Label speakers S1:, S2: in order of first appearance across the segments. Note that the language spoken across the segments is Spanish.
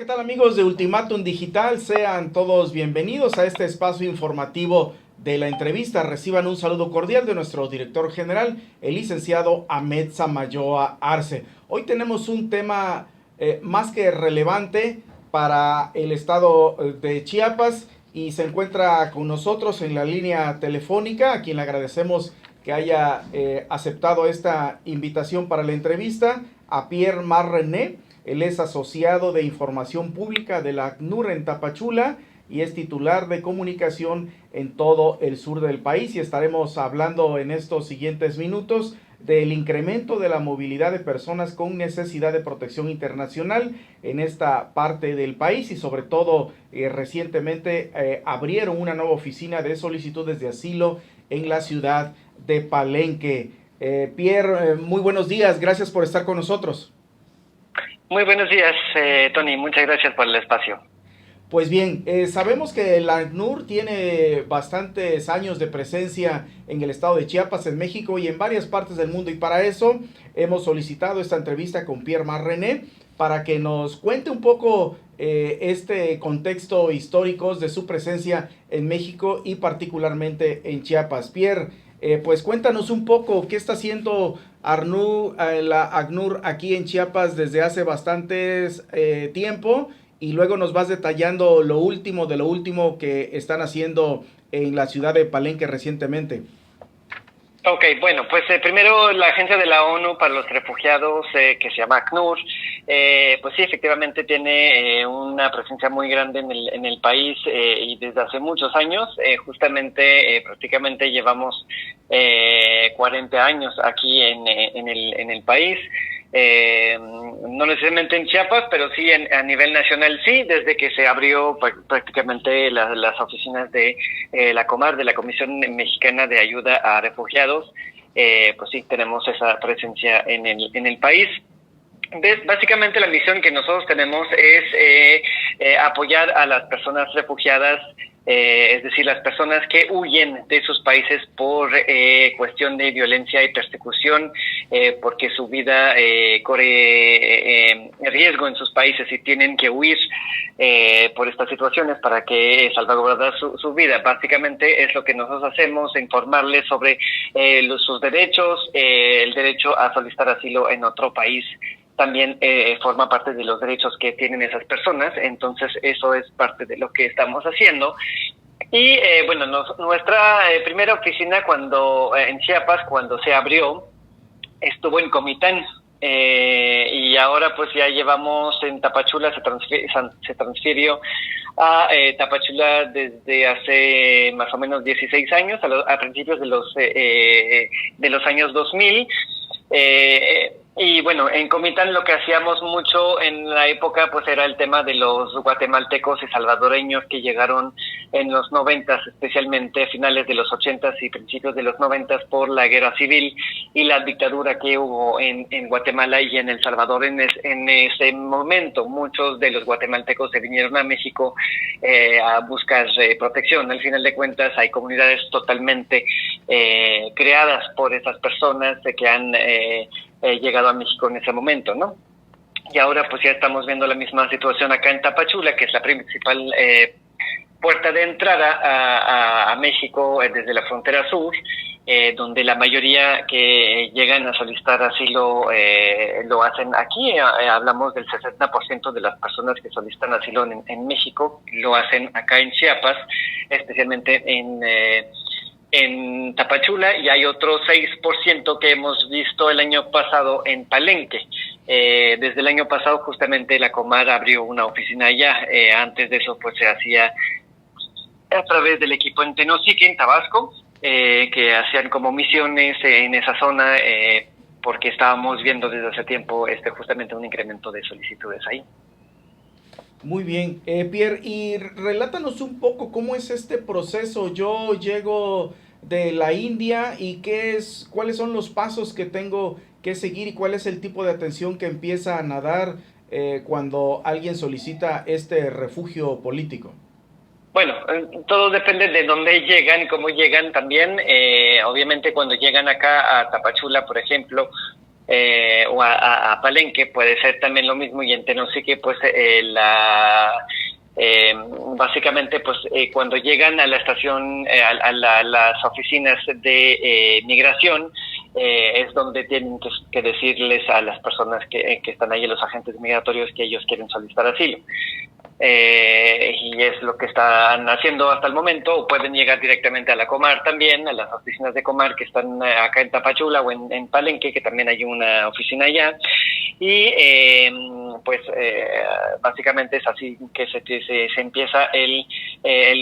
S1: ¿qué tal amigos de Ultimátum Digital? Sean todos bienvenidos a este espacio informativo de la entrevista. Reciban un saludo cordial de nuestro director general, el licenciado Ahmed Samayoa Arce. Hoy tenemos un tema más que relevante para el estado de Chiapas y se encuentra con nosotros en la línea telefónica, a quien le agradecemos que haya aceptado esta invitación para la entrevista, a Pierre Marrené. Él es asociado de información pública de la ACNUR en Tapachula y es titular de comunicación en todo el sur del país, y estaremos hablando en estos siguientes minutos del incremento de la movilidad de personas con necesidad de protección internacional en esta parte del país, y sobre todo recientemente abrieron una nueva oficina de solicitudes de asilo en la ciudad de Palenque. Pierre, muy buenos días, gracias por estar con nosotros.
S2: Muy buenos días, Tony. Muchas gracias por el espacio.
S1: Pues bien, sabemos que la ACNUR tiene bastantes años de presencia en el estado de Chiapas, en México y en varias partes del mundo. Y para eso hemos solicitado esta entrevista con Pierre Marrené para que nos cuente un poco este contexto histórico de su presencia en México y particularmente en Chiapas. Pierre, pues cuéntanos un poco qué está haciendo la ACNUR aquí en Chiapas desde hace bastantes tiempo, y luego nos vas detallando lo último de lo último que están haciendo en la ciudad de Palenque recientemente.
S2: Ok, bueno, pues primero la Agencia de la ONU para los Refugiados, que se llama ACNUR, pues sí, efectivamente tiene una presencia muy grande en el país y desde hace muchos años. Justamente prácticamente llevamos 40 años aquí en el país. No necesariamente en Chiapas, pero sí a nivel nacional, sí, desde que se abrió prácticamente las oficinas de la COMAR, de la Comisión Mexicana de Ayuda a Refugiados. Pues sí, tenemos esa presencia en el país. Básicamente la misión que nosotros tenemos es apoyar a las personas refugiadas, es decir, las personas que huyen de sus países por cuestión de violencia y persecución, porque su vida corre riesgo en sus países y tienen que huir por estas situaciones para que salvaguardar su vida. Básicamente es lo que nosotros hacemos, informarles sobre sus derechos, el derecho a solicitar asilo en otro país. También forma parte de los derechos que tienen esas personas, entonces eso es parte de lo que estamos haciendo. Y bueno, nuestra primera oficina en Chiapas, cuando se abrió, estuvo en Comitán, y ahora pues ya llevamos en Tapachula, se transfirió a Tapachula desde hace más o menos 16 años, a principios de los años 2000. Y bueno, en Comitán lo que hacíamos mucho en la época pues era el tema de los guatemaltecos y salvadoreños que llegaron en los 90, especialmente a finales de los 80 y principios de los 90 por la guerra civil y la dictadura que hubo en Guatemala y en El Salvador en ese momento. Muchos de los guatemaltecos se vinieron a México a buscar protección. Al final de cuentas hay comunidades totalmente creadas por esas personas que han llegado a México en ese momento, ¿no? Y ahora pues ya estamos viendo la misma situación acá en Tapachula, que es la principal puerta de entrada a México desde la frontera sur, donde la mayoría que llegan a solicitar asilo lo hacen aquí. Hablamos del 60% de las personas que solicitan asilo en México lo hacen acá en Chiapas, especialmente en Tapachula, y hay otro 6% que hemos visto el año pasado en Palenque. Desde el año pasado justamente la Comar abrió una oficina allá. Antes de eso pues se hacía a través del equipo en Tenosique, en Tabasco, que hacían como misiones en esa zona, porque estábamos viendo desde hace tiempo justamente un incremento de solicitudes ahí.
S1: Muy bien, Pierre, y relátanos un poco cómo es este proceso. Yo llego de la India y cuáles son los pasos que tengo que seguir y cuál es el tipo de atención que empieza a dar cuando alguien solicita este refugio político.
S2: Bueno, todo depende de dónde llegan y cómo llegan también. Obviamente cuando llegan acá a Tapachula, por ejemplo, o a Palenque puede ser también lo mismo, y en Tenosique pues básicamente pues cuando llegan a la estación, las oficinas de migración, es donde tienen que decirles a las personas que están ahí, los agentes migratorios, que ellos quieren solicitar asilo. Y es lo que están haciendo hasta el momento. O pueden llegar directamente a la Comar también, a las oficinas de Comar que están acá en Tapachula o en Palenque, que también hay una oficina allá. Y básicamente es así que se empieza el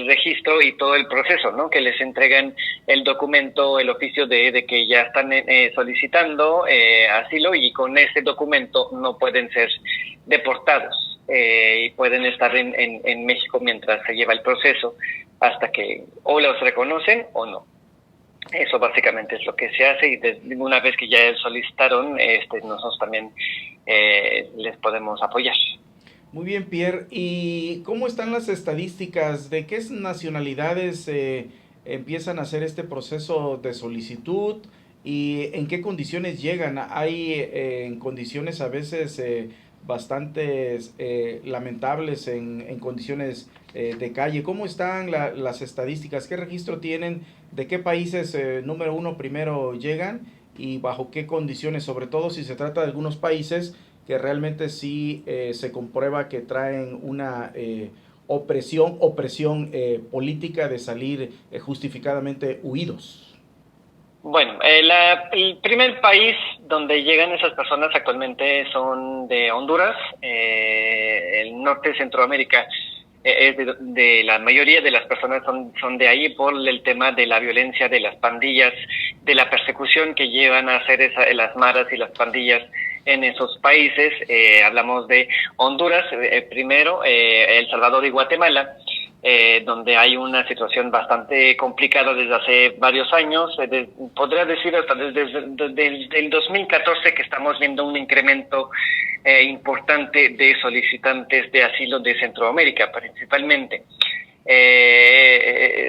S2: registro y todo el proceso, ¿no? Que les entregan el documento, el oficio de que ya están solicitando asilo, y con ese documento no pueden ser deportados. Y pueden estar en México mientras se lleva el proceso, hasta que o los reconocen o no. Eso básicamente es lo que se hace, y una vez que ya solicitaron, nosotros también les podemos apoyar.
S1: Muy bien, Pierre. ¿Y cómo están las estadísticas de qué nacionalidades empiezan a hacer este proceso de solicitud y en qué condiciones llegan? Hay en condiciones a veces bastante lamentables, en condiciones de calle. ¿Cómo están las estadísticas? ¿Qué registro tienen? ¿De qué países número uno primero llegan? ¿Y bajo qué condiciones? Sobre todo si se trata de algunos países que realmente sí se comprueba que traen una opresión política de salir justificadamente huidos.
S2: Bueno, el primer país donde llegan esas personas actualmente son de Honduras. El norte de Centroamérica es de la mayoría de las personas son de ahí, por el tema de la violencia, de las pandillas, de la persecución que llevan a hacer las maras y las pandillas en esos países. Hablamos de Honduras primero, El Salvador y Guatemala. Donde hay una situación bastante complicada desde hace varios años. Podría decir hasta desde el 2014 que estamos viendo un incremento importante de solicitantes de asilo de Centroamérica, principalmente.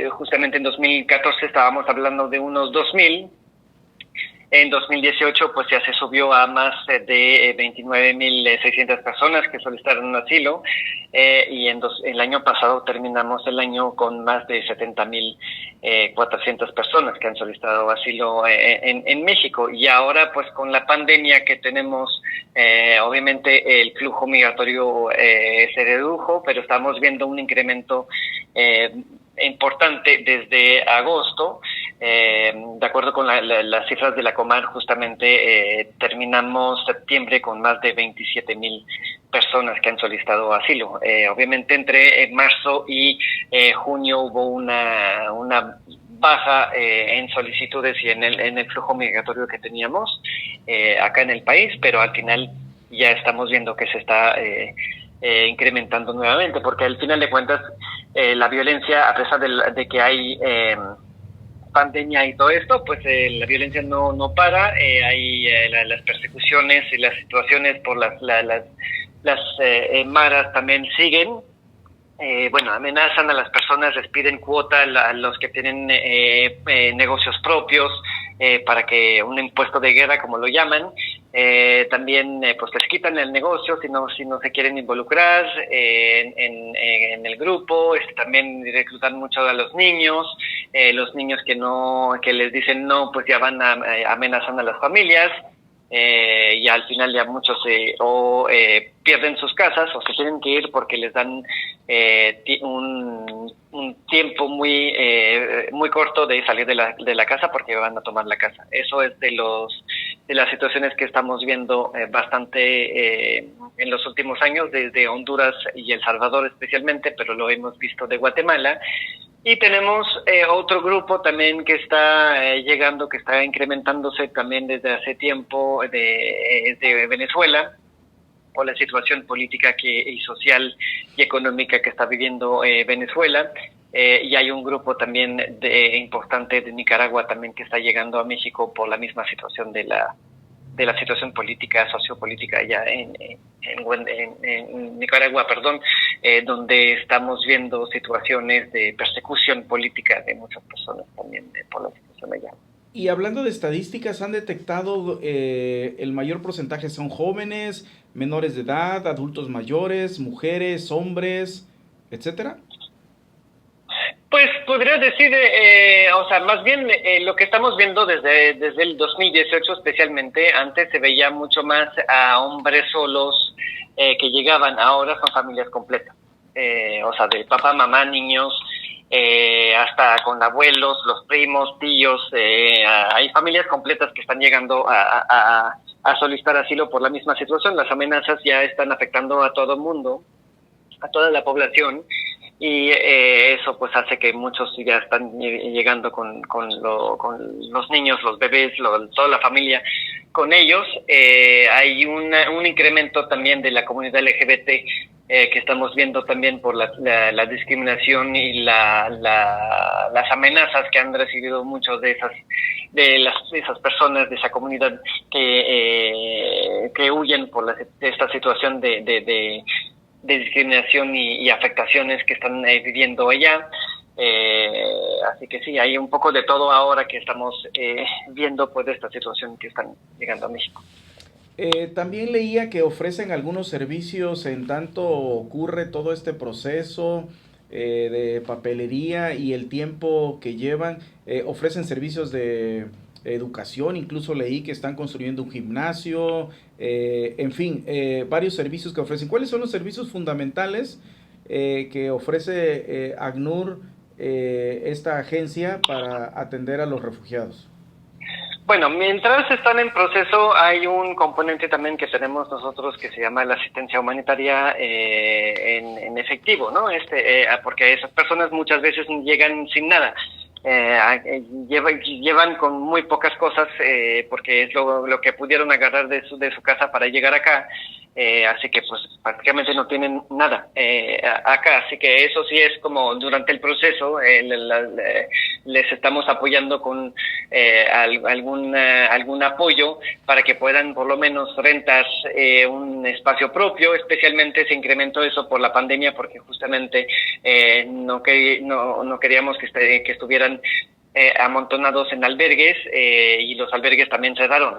S2: Justamente en 2014 estábamos hablando de unos 2,000. En 2018 pues ya se subió a más de 29,600 personas que solicitaron asilo, y el año pasado terminamos el año con más de 70,400 personas que han solicitado asilo en México. Y ahora pues con la pandemia que tenemos, obviamente el flujo migratorio se redujo, pero estamos viendo un incremento importante desde agosto. De acuerdo con las cifras de la Comar, justamente terminamos septiembre con más de 27,000 personas que han solicitado asilo. Obviamente entre marzo y junio hubo una baja en solicitudes y en el flujo migratorio que teníamos acá en el país, pero al final ya estamos viendo que se está incrementando nuevamente, porque al final de cuentas la violencia, a pesar de que hay pandemia y todo esto, pues la violencia no para. Hay las persecuciones y las situaciones por las maras también siguen. Amenazan a las personas, les piden cuota a los que tienen negocios propios, para que un impuesto de guerra, como lo llaman. También pues les quitan el negocio si no se quieren involucrar en el grupo. También reclutan mucho a los niños que les dicen no, pues ya amenazan a las familias. Y al final ya muchos pierden sus casas o se tienen que ir porque les dan un tiempo muy corto de salir de la casa, porque van a tomar la casa. Eso es de las situaciones que estamos viendo bastante en los últimos años, desde Honduras y El Salvador especialmente, pero lo hemos visto de Guatemala. Y tenemos otro grupo también que está llegando, que está incrementándose también desde hace tiempo, de Venezuela, por la situación política y social y económica que está viviendo Venezuela. Y hay un grupo también importante de Nicaragua también que está llegando a México por la misma situación de la situación política, sociopolítica allá en Nicaragua, donde estamos viendo situaciones de persecución política de muchas personas también por la situación allá.
S1: Y hablando de estadísticas, ¿han detectado el mayor porcentaje son jóvenes, menores de edad, adultos mayores, mujeres, hombres, etcétera?
S2: Pues podría decir, o sea, más bien lo que estamos viendo desde el 2018 especialmente, antes se veía mucho más a hombres solos que llegaban, ahora son familias completas, o sea, de papá, mamá, niños, hasta con abuelos, los primos, tíos, hay familias completas que están llegando a solicitar asilo por la misma situación. Las amenazas ya están afectando a todo el mundo, a toda la población, y eso pues hace que muchos ya están llegando con los niños, los bebés, toda la familia con ellos. Hay un incremento también de la comunidad LGBT que estamos viendo también por la discriminación y las amenazas que han recibido muchos de esas personas de esa comunidad que huyen por esta situación de discriminación y afectaciones que están viviendo allá. Así que sí, hay un poco de todo ahora que estamos viendo pues de esta situación que están llegando a México.
S1: También leía que ofrecen algunos servicios en tanto ocurre todo este proceso de papelería y el tiempo que llevan. Ofrecen servicios de educación, incluso leí que están construyendo un gimnasio, en fin, varios servicios que ofrecen. ¿Cuáles son los servicios fundamentales que ofrece ACNUR, esta agencia, para atender a los refugiados?
S2: Bueno, mientras están en proceso hay un componente también que tenemos nosotros que se llama la asistencia humanitaria en efectivo, ¿no? Porque esas personas muchas veces llegan sin nada. Llevan con muy pocas cosas porque es lo que pudieron agarrar de su casa para llegar acá. Así que pues prácticamente no tienen nada acá, así que eso sí es como durante el proceso les estamos apoyando con algún apoyo para que puedan por lo menos rentar un espacio propio. Especialmente se incrementó eso por la pandemia porque justamente no queríamos que estuvieran amontonados en albergues y los albergues también cerraron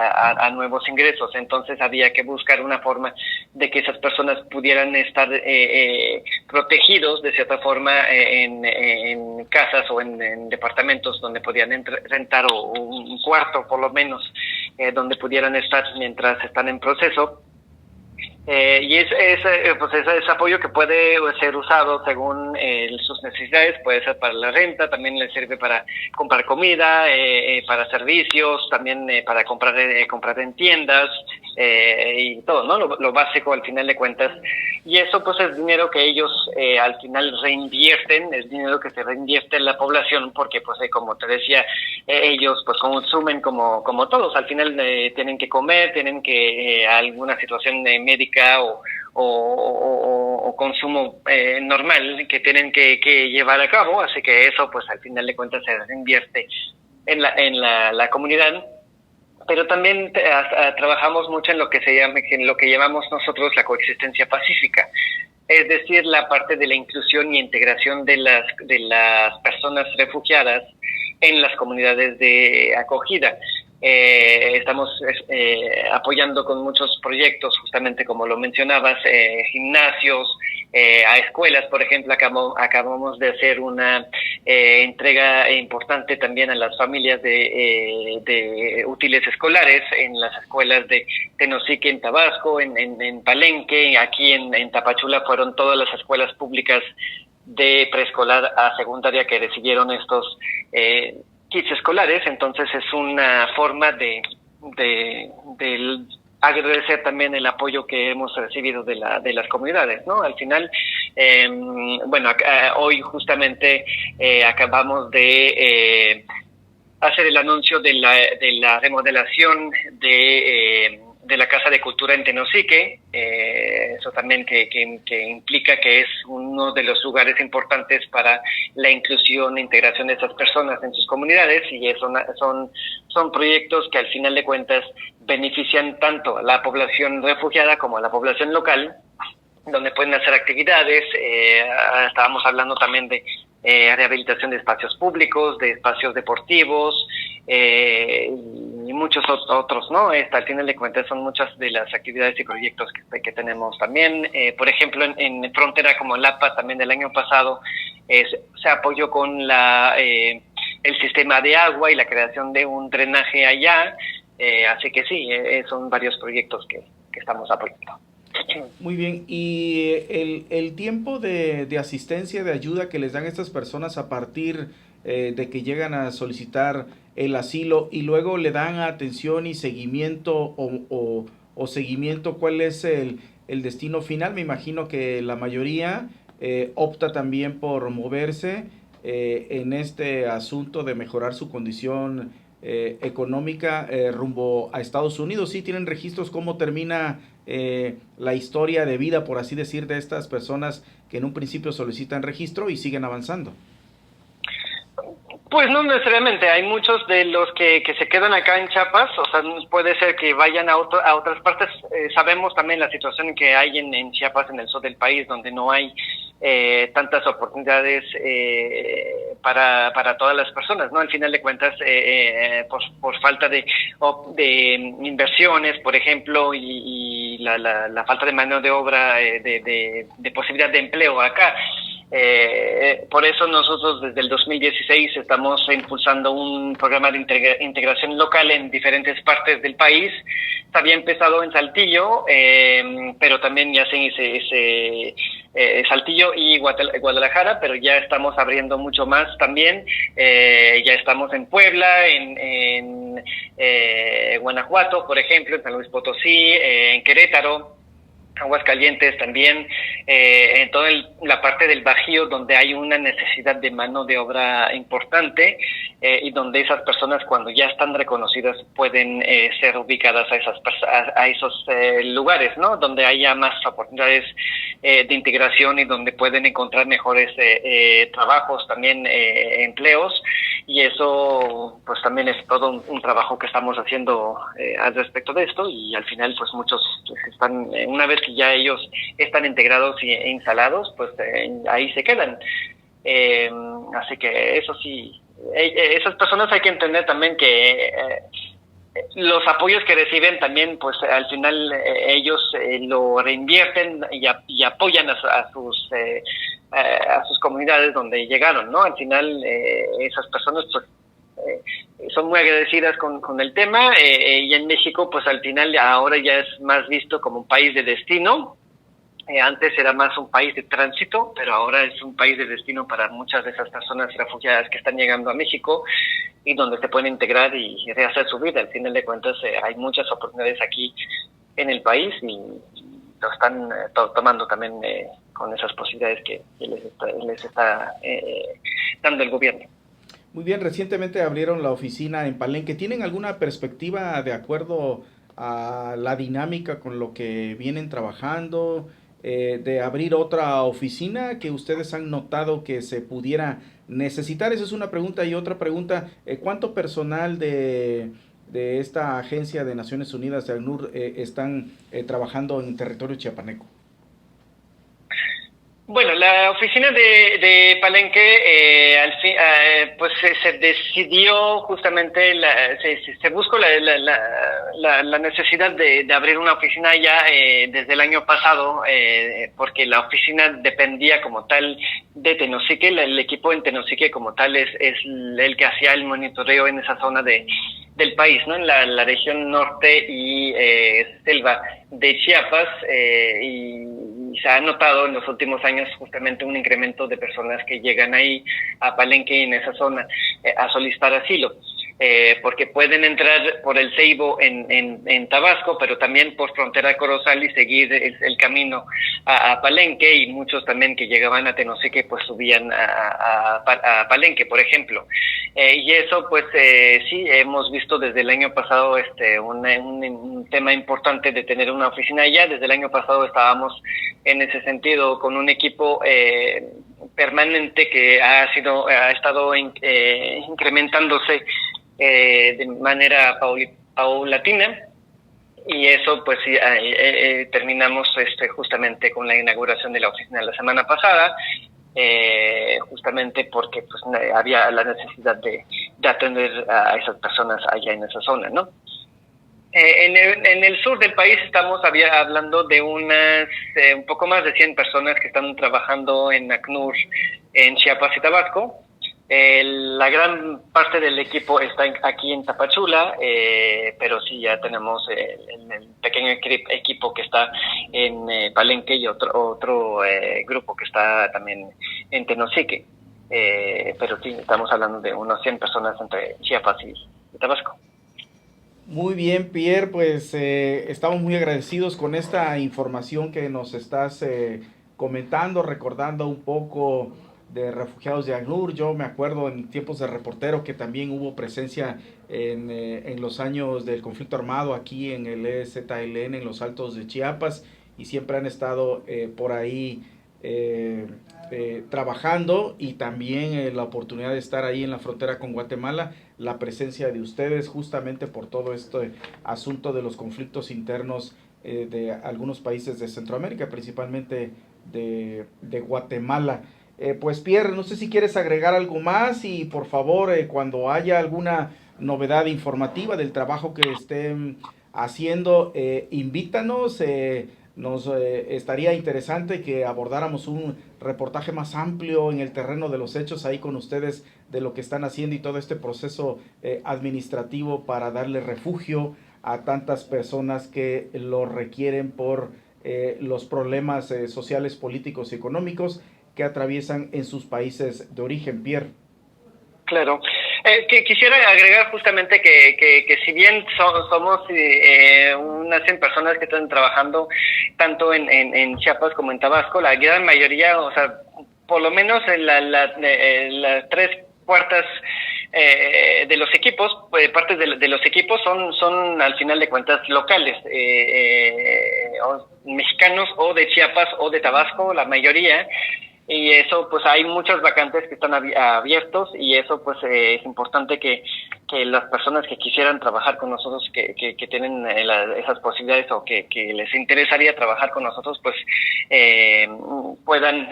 S2: a nuevos ingresos. Entonces había que buscar una forma de que esas personas pudieran estar protegidos de cierta forma en casas o en departamentos donde podían rentar o un cuarto por lo menos donde pudieran estar mientras están en proceso. Y pues ese apoyo que puede ser usado según sus necesidades, puede ser para la renta, también le sirve para comprar comida, para servicios, también para comprar en tiendas y todo, ¿no? Lo básico al final de cuentas. Y eso pues es dinero que ellos al final reinvierten, es dinero que se reinvierte en la población porque pues como te decía, ellos pues consumen como todos, al final tienen que comer, tienen que alguna situación médica o consumo normal que tienen que llevar a cabo, así que eso pues al final de cuentas se reinvierte en la comunidad. Pero también trabajamos mucho en lo que llamamos nosotros la coexistencia pacífica, es decir, la parte de la inclusión y integración de las personas refugiadas en las comunidades de acogida. Estamos apoyando con muchos proyectos, justamente como lo mencionabas, gimnasios, a escuelas, por ejemplo. Acabamos de hacer una entrega importante también a las familias de útiles escolares en las escuelas de Tenosique en Tabasco, en Palenque, aquí en Tapachula fueron todas las escuelas públicas de preescolar a secundaria que recibieron estos kits escolares. Entonces es una forma de agradecer también el apoyo que hemos recibido de las comunidades, ¿no? Al final, hoy justamente acabamos de hacer el anuncio de la remodelación de la Casa de Cultura en Tenosique. Eso también que implica que es uno de los lugares importantes para la inclusión e integración de esas personas en sus comunidades, y son proyectos que al final de cuentas benefician tanto a la población refugiada como a la población local, donde pueden hacer actividades. Estábamos hablando también de rehabilitación de espacios públicos, de espacios deportivos, y muchos otros, ¿no? Al final de cuentas son muchas de las actividades y proyectos que tenemos también. Por ejemplo, en frontera como Lapa, también del año pasado, se apoyó con el sistema de agua y la creación de un drenaje allá. Así que sí, son varios proyectos que estamos apoyando.
S1: Muy bien, y el tiempo de asistencia, de ayuda que les dan estas personas a partir de que llegan a solicitar el asilo y luego le dan atención y seguimiento o seguimiento, ¿cuál es el destino final? Me imagino que la mayoría opta también por moverse en este asunto de mejorar su condición económica rumbo a Estados Unidos. ¿Sí tienen registros cómo termina la historia de vida, por así decir, de estas personas que en un principio solicitan registro y siguen avanzando?
S2: Pues no necesariamente, hay muchos de los que se quedan acá en Chiapas, o sea, puede ser que vayan a otras partes. Sabemos también la situación que hay en Chiapas, en el sur del país, donde no hay tantas oportunidades para todas las personas, ¿no? Al final de cuentas, por falta de inversiones, por ejemplo, y la falta de mano de obra, de posibilidad de empleo acá. Por eso nosotros desde el 2016 estamos impulsando un programa de integración local en diferentes partes del país. Había empezado en Saltillo, pero también ya se hice Saltillo y Guadalajara, pero ya estamos abriendo mucho más también. Ya estamos en Puebla, en Guanajuato, por ejemplo, en San Luis Potosí, en Querétaro, Aguascalientes también, en toda la parte del Bajío donde hay una necesidad de mano de obra importante y donde esas personas cuando ya están reconocidas pueden ser ubicadas a esos lugares, ¿no? Donde haya más oportunidades de integración y donde pueden encontrar mejores trabajos, también empleos, y eso pues también es todo un trabajo que estamos haciendo al respecto de esto, y al final pues muchos están, una vez que ya ellos están integrados e instalados, pues ahí se quedan. Así que eso sí, esas personas hay que entender también que los apoyos que reciben también, pues al final ellos lo reinvierten y apoyan a sus comunidades donde llegaron, ¿no? Al final esas personas pues son muy agradecidas con el tema, y en México pues al final ahora ya es más visto como un país de destino. Antes era más un país de tránsito, pero ahora es un país de destino para muchas de esas personas refugiadas que están llegando a México y donde se pueden integrar y rehacer su vida. Al final de cuentas hay muchas oportunidades aquí en el país y lo están tomando también con esas posibilidades que les está dando el gobierno.
S1: Muy bien, recientemente abrieron la oficina en Palenque. ¿Tienen alguna perspectiva de acuerdo a la dinámica con lo que vienen trabajando, de abrir otra oficina que ustedes han notado que se pudiera necesitar? Esa es una pregunta. Y otra pregunta, ¿cuánto personal de esta agencia de Naciones Unidas de ACNUR están trabajando en territorio chiapaneco?
S2: Bueno, la oficina de Palenque, al fin, pues se decidió justamente, se buscó la necesidad de abrir una oficina ya desde el año pasado, porque la oficina dependía como tal de Tenosique. El equipo en Tenosique como tal es el que hacía el monitoreo en esa zona del país, ¿no? En la región norte y selva de Chiapas, y se ha notado en los últimos años justamente un incremento de personas que llegan ahí a Palenque y en esa zona a solicitar asilo. Porque pueden entrar por el Ceibo en Tabasco, pero también por frontera Corozal y seguir el camino a Palenque, y muchos también que llegaban a Tenosique pues subían a Palenque, por ejemplo. Y eso pues sí, hemos visto desde el año pasado un tema importante de tener una oficina allá. Desde el año pasado estábamos en ese sentido con un equipo permanente que ha estado incrementándose de manera paulatina, y eso pues terminamos justamente con la inauguración de la oficina la semana pasada, justamente porque pues había la necesidad atender a esas personas allá en esa zona, ¿no? En el sur del país estamos hablando de unas un poco más de 100 personas que están trabajando en ACNUR en Chiapas y Tabasco. La gran parte del equipo está aquí en Tapachula, pero sí ya tenemos el pequeño equipo que está en Palenque y otro grupo que está también en Tenosique. Pero sí, estamos hablando de unas 100 personas entre Chiapas y Tabasco.
S1: Muy bien, Pierre, pues estamos muy agradecidos con esta información que nos estás comentando, recordando un poco de refugiados de ACNUR. Yo me acuerdo en tiempos de reportero que también hubo presencia en los años del conflicto armado aquí en el EZLN, en los Altos de Chiapas, y siempre han estado por ahí trabajando, y también la oportunidad de estar ahí en la frontera con Guatemala, la presencia de ustedes justamente por todo este asunto de los conflictos internos de algunos países de Centroamérica, principalmente de Guatemala. Pues Pierre, no sé si quieres agregar algo más, y por favor cuando haya alguna novedad informativa del trabajo que estén haciendo, invítanos. Nos estaría interesante que abordáramos un reportaje más amplio en el terreno de los hechos ahí con ustedes, de lo que están haciendo y todo este proceso administrativo para darle refugio a tantas personas que lo requieren por los problemas sociales, políticos y económicos que atraviesan en sus países de origen. Pierre.
S2: Claro. Que quisiera agregar justamente que si bien somos unas 100 personas que están trabajando tanto en Chiapas como en Tabasco, la gran mayoría, o sea, por lo menos las 3/4 de los equipos, partes de los equipos son al final de cuentas locales, mexicanos o de Chiapas o de Tabasco, la mayoría. Y eso, pues hay muchas vacantes que están abiertos, y eso pues es importante que las personas que quisieran trabajar con nosotros, que tienen esas posibilidades o que les interesaría trabajar con nosotros, pues puedan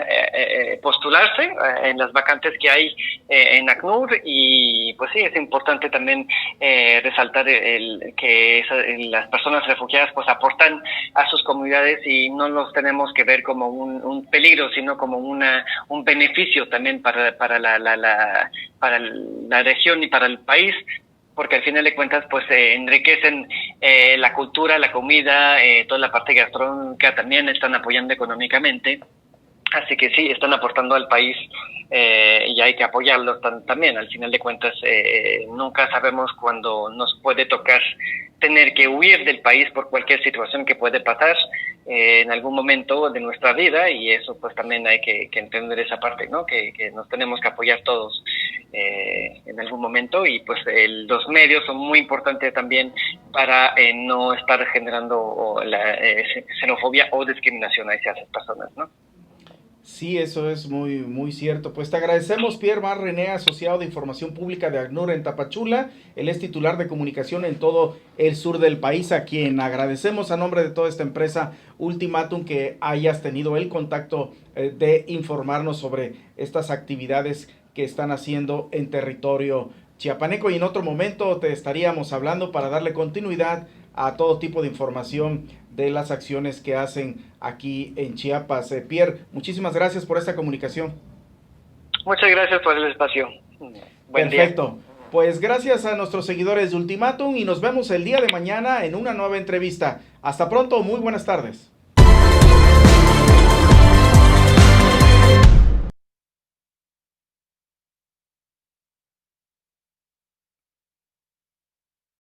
S2: postularse en las vacantes que hay en ACNUR. Y pues sí, es importante también resaltar que las personas refugiadas pues aportan a sus comunidades, y no los tenemos que ver como un peligro, sino como un beneficio también para la región y para el país, porque al final de cuentas pues enriquecen la cultura, la comida, toda la parte gastronómica, también están apoyando económicamente. Así que sí, están aportando al país y hay que apoyarlos también. Al final de cuentas, nunca sabemos cuándo nos puede tocar tener que huir del país por cualquier situación que puede pasar en algún momento de nuestra vida, y eso pues también hay que entender esa parte, ¿no? Que nos tenemos que apoyar todos en algún momento, y pues los medios son muy importantes también para no estar generando xenofobia o discriminación hacia esas personas, ¿no?
S1: Sí, eso es muy, muy cierto. Pues te agradecemos, Pierre Mar René, asociado de Información Pública de ACNUR en Tapachula. Él es titular de comunicación en todo el sur del país, a quien agradecemos a nombre de toda esta empresa Ultimatum que hayas tenido el contacto de informarnos sobre estas actividades que están haciendo en territorio chiapaneco, y en otro momento te estaríamos hablando para darle continuidad a todo tipo de información de las acciones que hacen aquí en Chiapas. Pierre, muchísimas gracias por esta comunicación.
S2: Muchas gracias por el espacio. Buen
S1: Perfecto.
S2: día.
S1: Pues gracias a nuestros seguidores de Ultimatum, y nos vemos el día de mañana en una nueva entrevista. Hasta pronto, muy buenas tardes.